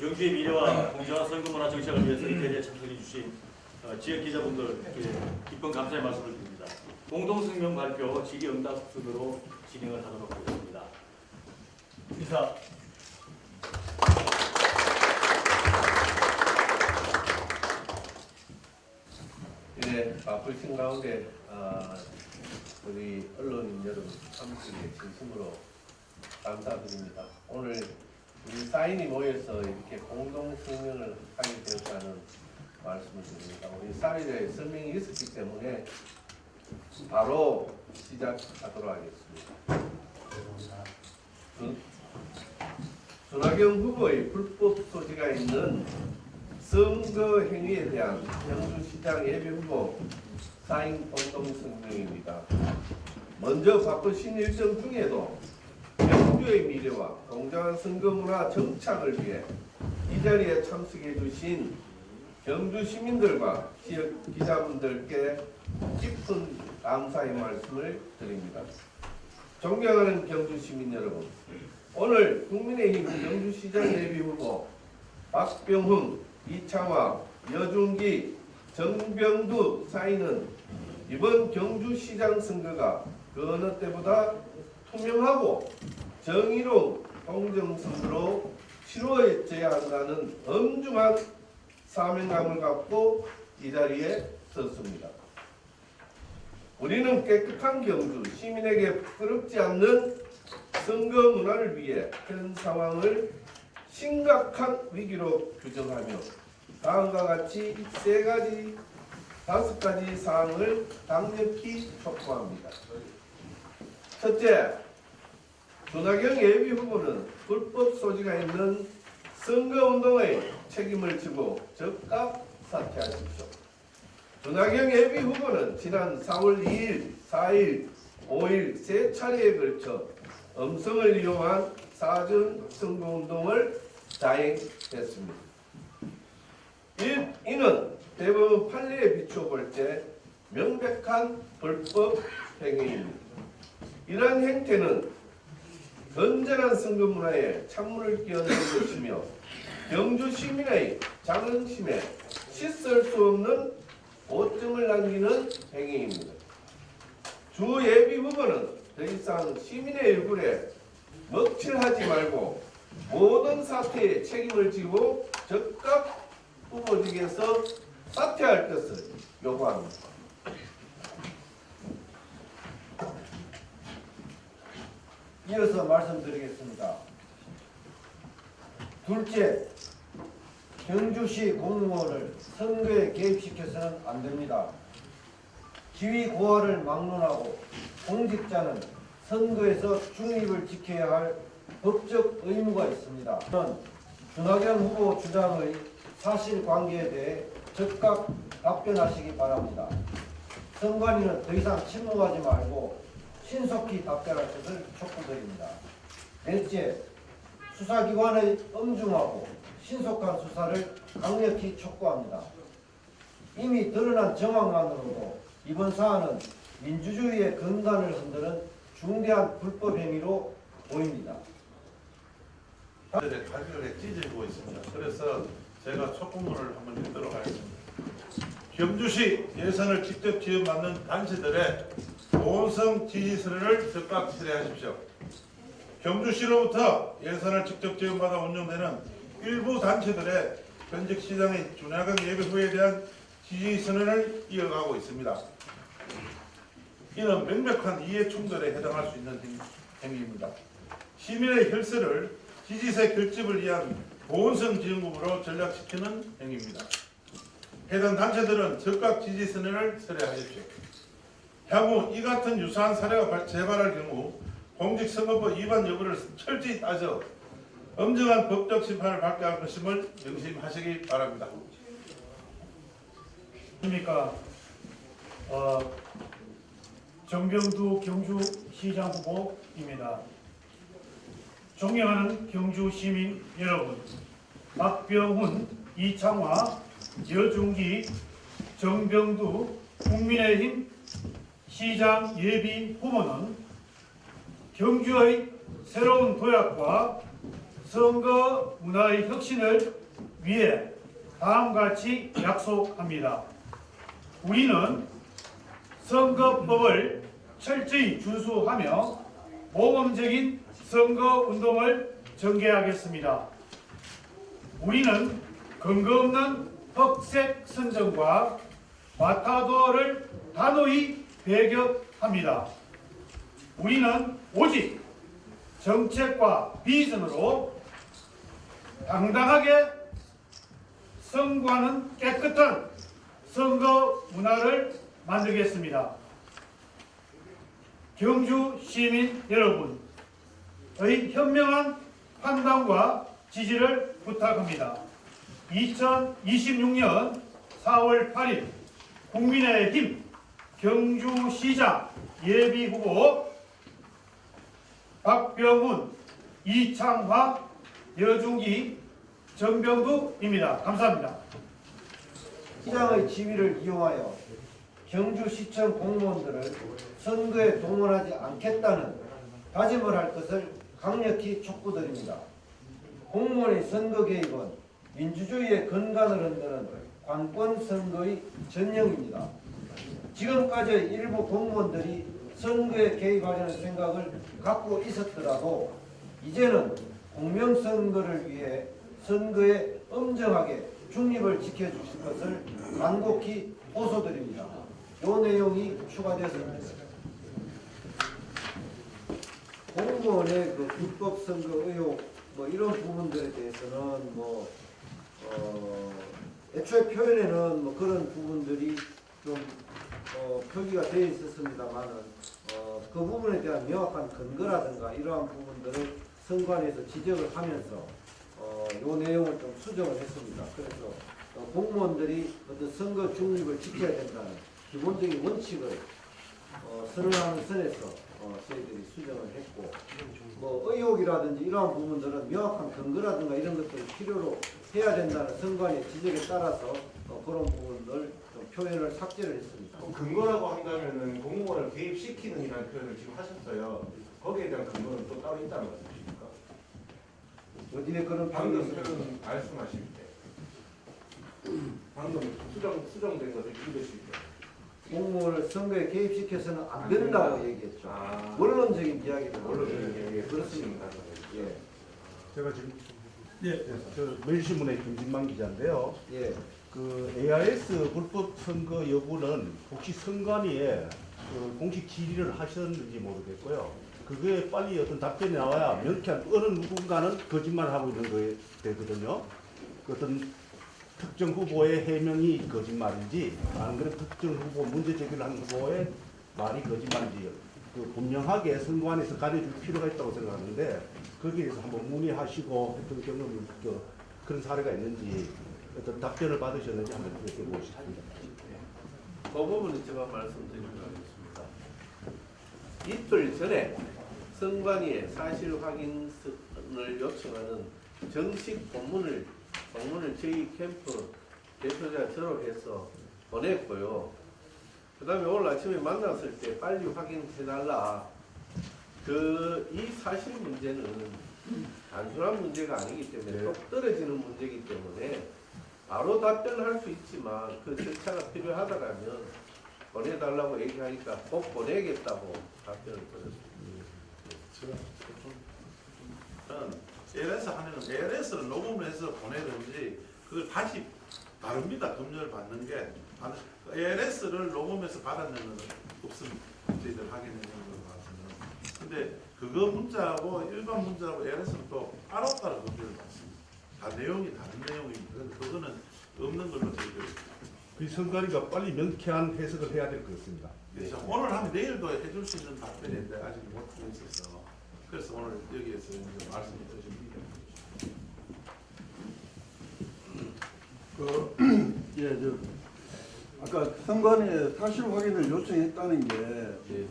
경주의 미래와 공정한 선거문화 정착을 위해서 이 자리에 참석해 주신 지역 기자분들께 깊은 감사의 말씀을 드립니다. 공동성명 발표 질의응답 순으로 진행을 하도록 하겠습니다. 인사. 네, 바쁘신 가운데 우리 언론인 여러분 참석에 진심으로 감사드립니다. 오늘 우리 사인이 모여서 이렇게 공동 성명을 하게 되었다는 말씀을 드립니다. 우리 사인에 설명이 있었기 때문에 바로 시작하도록 하겠습니다. 준하경 후보의 불법 소지가 있는 선거 행위에 대한 경주시장 예비후보 사인 공동성명입니다. 먼저 바쁘신 일정 중에도 경주의 미래와 공정한 선거문화 정착을 위해 이 자리에 참석해 주신 경주 시민들과 지역 기자분들께 깊은 감사의 말씀을 드립니다. 존경하는 경주 시민 여러분, 오늘 국민의힘 경주시장 예비후보 박병훈, 이창화, 여중기, 정병두 사인은 이번 경주시장 선거가 그 어느 때보다 투명하고 정의로운 공정선거로 치루어져야 한다는 엄중한 사명감을 갖고 이 자리에 섰습니다. 우리는 깨끗한 경주, 시민에게 부끄럽지 않는 선거 문화를 위해 현 상황을 심각한 위기로 규정하며 다음과 같이 다섯 가지 사항을 강력히 촉구합니다. 첫째, 준하경 예비후보는 불법 소지가 있는 선거운동의 책임을 지고 즉각 사퇴하십시오. 준하경 예비후보는 지난 4월 2일, 4일, 5일 세 차례에 걸쳐 음성을 이용한 사전 선거운동을 자행했습니다. 이는 대법원 판례에 비추어 볼 때 명백한 불법 행위입니다. 이러한 행태는 건전한 선거 문화에 찬물을 끼얹는 것이며 경주 시민의 자긍심에 씻을 수 없는 오점을 남기는 행위입니다. 주 예비 후보는 더 이상 시민의 얼굴에 먹칠하지 말고 모든 사태에 책임을 지고 즉각 후보직에서 사퇴할 것을 요구합니다. 이어서 말씀드리겠습니다. 둘째, 경주시 공무원을 선거에 개입시켜서는 안 됩니다. 지위 고하를 막론하고 공직자는 선거에서 중립을 지켜야 할 법적 의무가 있습니다. 저는 준하경 후보 주장의 사실관계에 대해 즉각 답변하시기 바랍니다. 선관위는 더 이상 침묵하지 말고 신속히 답변할 것을 촉구드립니다. 넷째, 수사기관의 엄중하고 신속한 수사를 강력히 촉구합니다. 이미 드러난 정황만으로도 이번 사안은 민주주의의 근간을 흔드는 중대한 불법 행위로 보입니다. 들의 가격에 찢어지고 있습니다. 그래서 제가 촉구문을 한번 읽도록 하겠습니다. 경주시 예산을 직접 지원받는 단체들의 보온성 지지서를 즉각 철회하십시오. 경주시로부터 예산을 직접 지원받아 운영되는 일부 단체들의 현직 시장의 준하경 예비후보에 대한 지지 선언을 이어가고 있습니다. 이는 명백한 이해 충돌에 해당할 수 있는 행위입니다. 시민의 혈세를 지지세 결집을 위한 보온성 지원금으로 전락시키는 행위입니다. 해당 단체들은 즉각 지지 선언을 철회하십시오. 향후 이 같은 유사한 사례가 재발할 경우 공직선거법 위반 여부를 철저히 따져 엄정한 법적 심판을 받게 할 것임을 명심하시기 바랍니다. 그러니까 정병두 경주시장 후보입니다. 존경하는 경주 시민 여러분, 박병훈, 이창화, 여중기, 정병두 국민의힘 시장 예비 후보는 경주의 새로운 도약과 선거 문화의 혁신을 위해 다음과 같이 약속합니다. 우리는 선거법을 철저히 준수하며 모범적인 선거운동을 전개하겠습니다. 우리는 근거 없는 흑색 선전과 마타도어를 단호히 배격합니다. 우리는 오직 정책과 비전으로 당당하게 선거하는 깨끗한 선거 문화를 만들겠습니다. 경주 시민 여러분의 현명한 판단과 지지를 부탁합니다. 2026년 4월 8일 국민의힘 경주시장 예비후보 박병훈, 이창화, 여중기, 정병두입니다. 감사합니다. 시장의 지위를 이용하여 경주시청 공무원들을 선거에 동원하지 않겠다는 다짐을 할 것을 강력히 촉구드립니다. 공무원의 선거 개입은 민주주의의 근간을 흔드는 관권 선거의 전형입니다. 지금까지 일부 공무원들이 선거에 개입하려는 생각을 갖고 있었더라도 이제는 공명선거를 위해 선거에 엄정하게 중립을 지켜주실 것을 간곡히 호소드립니다. 이 내용이 추가되었습니다. 공무원의 그 불법 선거 의혹 이런 부분들에 대해서는 애초에 표현에는 그런 부분들이 좀 표기가 되어 있었습니다만은 그 부분에 대한 명확한 근거라든가 이러한 부분들을 선관위에서 지적을 하면서 요 내용을 좀 수정을 했습니다. 그래서 공무원들이 어떤 선거 중립을 지켜야 된다는 기본적인 원칙을 선언하는 선에서 저희들이 수정을 했고 의혹이라든지 이러한 부분들은 명확한 근거라든가 이런 것들을 필요로 해야 된다는 선관위의 지적에 따라서 그런 부분들 좀 표현을 삭제를 했습니다. 근거라고 한다면은 공무원을 개입시키는 이라는 표현을 지금 하셨어요. 거기에 대한 근거는 또 따로 있다는 말씀이십니까? 어디에 그런 방금 표현이 있습니까? 표현 말씀하실 때 방금 수정된 것을 읽으실 때 공무원을 선거에 개입시켜서는 안 된다고 얘기했죠. 원론적인 이야기를 그렇습니다. 예. 제가 지금 저 매일신문의 김진만 기자인데요. 예. 그 ARS 불법 선거 여부는 혹시 선관위에 공식 질의를 하셨는지 모르겠고요. 그게 빨리 어떤 답변이 나와야 명쾌한 어느 누군가는 거짓말하고 있는 거에 되거든요. 어떤 특정 후보의 해명이 거짓말인지 아니면 그런 특정 후보 문제 제기를 한 후보의 말이 거짓말인지 분명하게 선관위에서 가려줄 필요가 있다고 생각하는데 거기에 대해서 한번 문의하시고 했던 경험이 그런 사례가 있는지 어떤 답변을 받으셨는지 한번 여쭤보고 싶습니다. 그 부분은 제가 말씀드리도록 하겠습니다. 이틀 전에 선관위에 사실 확인을 요청하는 정식 공문을 저희 캠프 대표자 저로 해서 보냈고요. 그 다음에 오늘 아침에 만났을 때 빨리 확인해달라. 이 사실 문제는 단순한 문제가 아니기 때문에 똑 떨어지는 문제이기 때문에 바로 답변할 수 있지만 그 절차가 필요하다면 보내달라고 얘기하니까 꼭 보내겠다고 답변을 드렸습니다. 저는 ARS 하면 ARS를 녹음을 해서 보내든지 그걸 다시 다릅니다. 검열을 받는 게 ARS를 녹음해서 받아내는 건 없습니다. 저희들 확인해 본 것 같으면. 근데 그거 문자하고 일반 문자하고 ARS는 또 따로따로 검열을 받습니다. 다 내용이 다른 내용입니다. 그거는 없는 걸로 저희들. 그 선관위가 빨리 명쾌한 해석을 해야 될 것 같습니다. 그래서 오늘 하면 내일도 해줄 수 있는 답변인데 아직 못 해있어서 그래서 오늘 여기에서 이제 말씀을 드립니다. 아까 선관위에 사실 확인을 요청했다는 게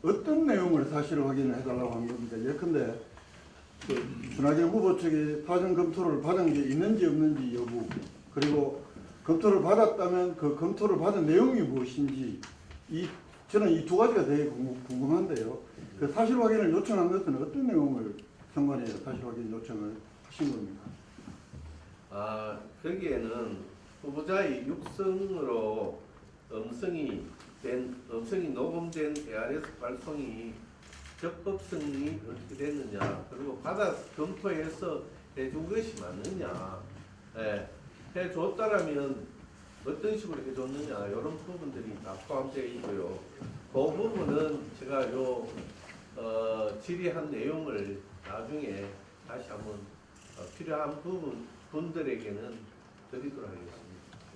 어떤 내용을 사실 확인을 해달라고 한 겁니까? 예컨대 준하길 후보 측이 사전 검토를 받은 게 있는지 없는지 여부, 그리고 검토를 받았다면 그 검토를 받은 내용이 무엇인지 저는 이 두 가지가 되게 궁금한데요. 그 사실 확인을 요청한 것은 어떤 내용을 선관위에 사실 확인 요청을 하신 겁니까? 거기에는 후보자의 육성으로 음성이 녹음된 ARS 발송이 적법성이 어떻게 됐느냐, 그리고 받아 검토해서 해준 것이 맞느냐, 해줬다라면 어떤 식으로 해줬느냐, 이런 부분들이 다 포함되어 있고요. 그 부분은 제가 질의한 내용을 나중에 다시 한번 필요한 분들에게는 드리도록 하겠습니다.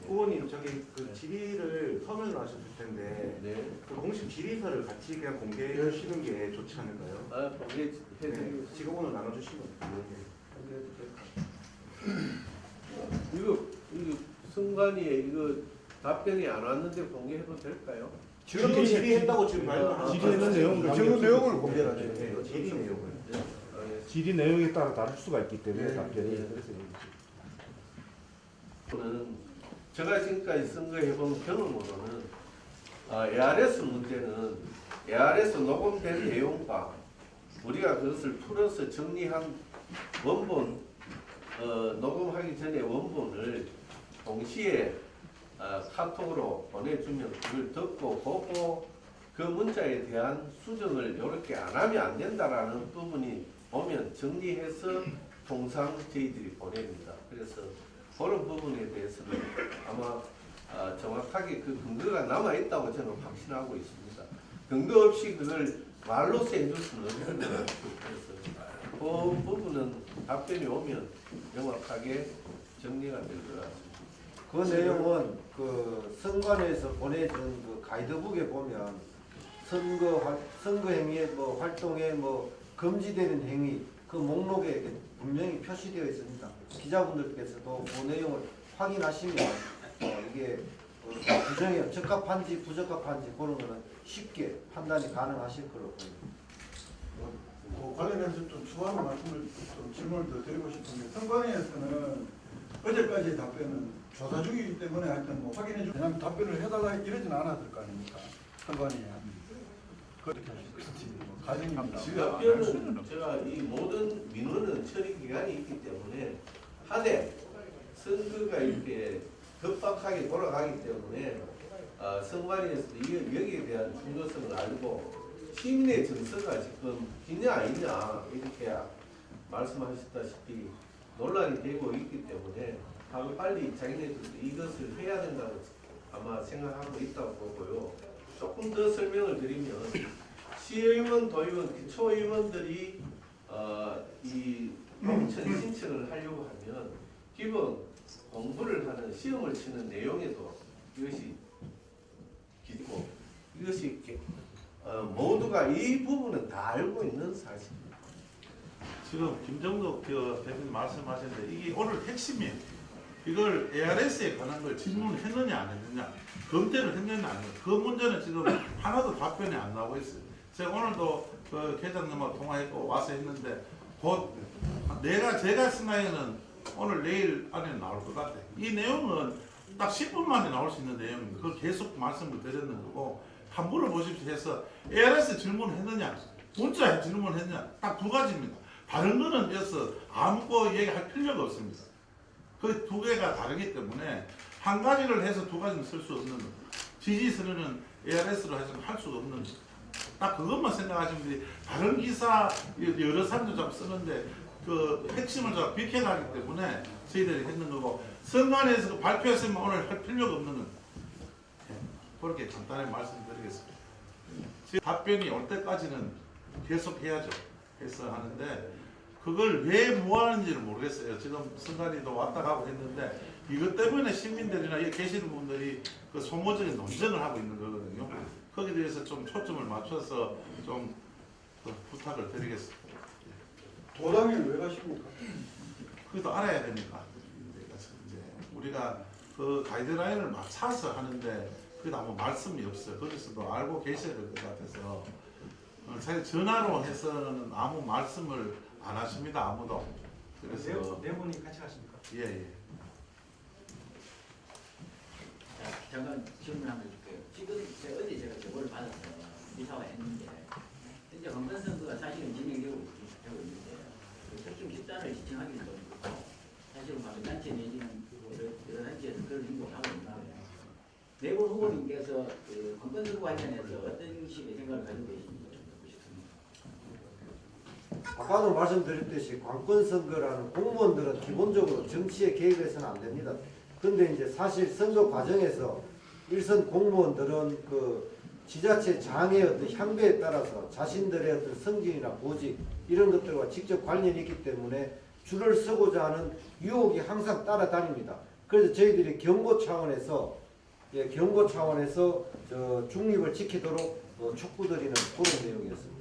의원님 저기 그 질의를 서면으로 하셨을 텐데 네. 그 공식 질의서를 같이 그냥 공개해 주시는 게 좋지 않을까요? 공개해드리겠습니다. 네, 지금 오늘 나눠주시면 이거 승관이에 이거 답변이 안 왔는데 공개해도 될까요? 지금 질의했다고 지금 말씀하셨죠? 질의했는 내용을 그 내용을 공개하죠. 네, 질의 내용을. 네. 알겠습니다. 질의 내용에 따라 다를 수가 있기 때문에 네. 답변이 네. 그래서 저는 제가 지금까지 선거해본 경험으로는 ARS 문제는 ARS 녹음된 내용과 우리가 그것을 풀어서 정리한 원본, 녹음하기 전에 원본을 동시에 카톡으로 보내주면 그걸 듣고 보고 그 문자에 대한 수정을 이렇게 안 하면 안 된다라는 부분이 오면 정리해서 통상 저희들이 보냅니다. 그래서 그런 부분에 대해서는 아마 정확하게 그 근거가 남아있다고 저는 확신하고 있습니다. 근거 없이 그걸 말로써 해줄 수는 없는 거예요. 그래서 그 부분은 답변이 오면 명확하게 정리가 될 것 같습니다. 그 내용은 그 선관위에서 보내준 그 가이드북에 보면 선거 행위의 뭐 활동에 뭐 금지되는 행위 그 목록에 분명히 표시되어 있습니다. 기자분들께서도 그 내용을 확인하시면 이게 규정에 적합한지 부적합한지 그런 거는 쉽게 판단이 가능하실 거라고 보입니다. 그 관련해서 좀 추가로 말씀을 좀 질문을 더 드리고 싶은데 선관위에서는 어제까지의 답변은 조사 중이기 때문에 하여튼 뭐 확인해 주 그냥 답변을 해달라 이러진 않았을 거 아닙니까? 선관위에 그렇게 하시지 가정입니다. 답변은 제가 이 모든 민원은 처리 기간이 있기 때문에 하되 선거가 이렇게 급박하게 돌아가기 때문에 선관위에서도 여기에 대한 중요성을 알고 시민의 정서가 지금 있냐 아니냐 이렇게 말씀하셨다시피 논란이 되고 있기 때문에 하루 빨리 자기네들도 이것을 해야 된다고 아마 생각하고 있다고 보고요. 조금 더 설명을 드리면 시의원, 도의원, 기초의원들이 이 공천 신청을 하려고 하면 기본 공부를 하는 시험을 치는 내용에도 이것이 기고 이것이 모두가 이 부분은 다 알고 있는 사실입니다. 지금 김정덕 대표님 말씀하셨는데 이게 오늘 핵심이 이걸 ARS에 관한 걸 질문을 했느냐 안 했느냐 검토를 했느냐 안 했느냐 그 문제는 지금 하나도 답변이 안 나오고 있어요. 제가 오늘도 그 계장님하고 통화했고 와서 했는데 곧 제가 생각에는 오늘 내일 안에 나올 것 같아요. 이 내용은 딱 10분 만에 나올 수 있는 내용입니다. 그걸 계속 말씀을 드렸는 거고 한 물어보십시오 해서 ARS 질문했느냐 문자에 질문했느냐 딱 두 가지입니다. 다른 거는 여기서 아무것도 얘기할 필요가 없습니다. 그 두 개가 다르기 때문에 한 가지를 해서 두 가지는 쓸 수 없는 겁니다. 지지서는 ARS로 해서는 할 수가 없는 겁니다. 딱 그것만 생각하시면 돼요. 다른 기사 여러 사람들 좀 쓰는데 그 핵심을 좀 비켜가기 때문에 저희들이 했는 거고 선관위에서 발표했으면 오늘 할 필요가 없는 겁니다. 그렇게 간단히 말씀드리겠습니다. 지금 답변이 올 때까지는 계속 해야죠. 해서 하는데 그걸 왜 무하는지를 모르겠어요. 지금 선관위도 왔다 가고 했는데 이것 때문에 시민들이나 여기 계시는 분들이 그 소모적인 논쟁을 하고 있는 거거든요. 거기에 대해서 좀 초점을 맞춰서 좀 부탁을 드리겠습니다. 도당에 왜 가십니까? 그것도 알아야 되니까. 이제 우리가 그 가이드라인을 막 차서 하는데 그게 아무 말씀이 없어요. 거기서도 알고 계셔야 될 것 같아서 자기 전화로 해서는 아무 말씀을 안 하십니다. 아무도. 그래서 네 분이 같이 하십니까? 예. 자, 잠깐 질문 한번 해줄게요. 지금 어제 제가 제보를 받았어요. 이사와 했는데 현재 건건선거가 사실은 진행되고 있는데 그 특정 집단을 지칭하기는 좀 그렇고 사실은 단체 내지는 여러 단체에서 그런 행동을 하고 있는데 내분 후보님께서 그 관건 선거 관련해서 어떤 식의 생각을 가지고 계신지 좀 듣고 싶습니다. 아까도 말씀드렸듯이 관권 선거라는 공무원들은 기본적으로 정치에 개입해서는 안 됩니다. 근데 이제 사실 선거 과정에서 일선 공무원들은 그 지자체 장의 어떤 향배에 따라서 자신들의 어떤 성질이나 보직 이런 것들과 직접 관련이 있기 때문에 줄을 서고자 하는 유혹이 항상 따라다닙니다. 그래서 저희들이 경고 차원에서 중립을 지키도록 촉구드리는 그런 내용이었습니다.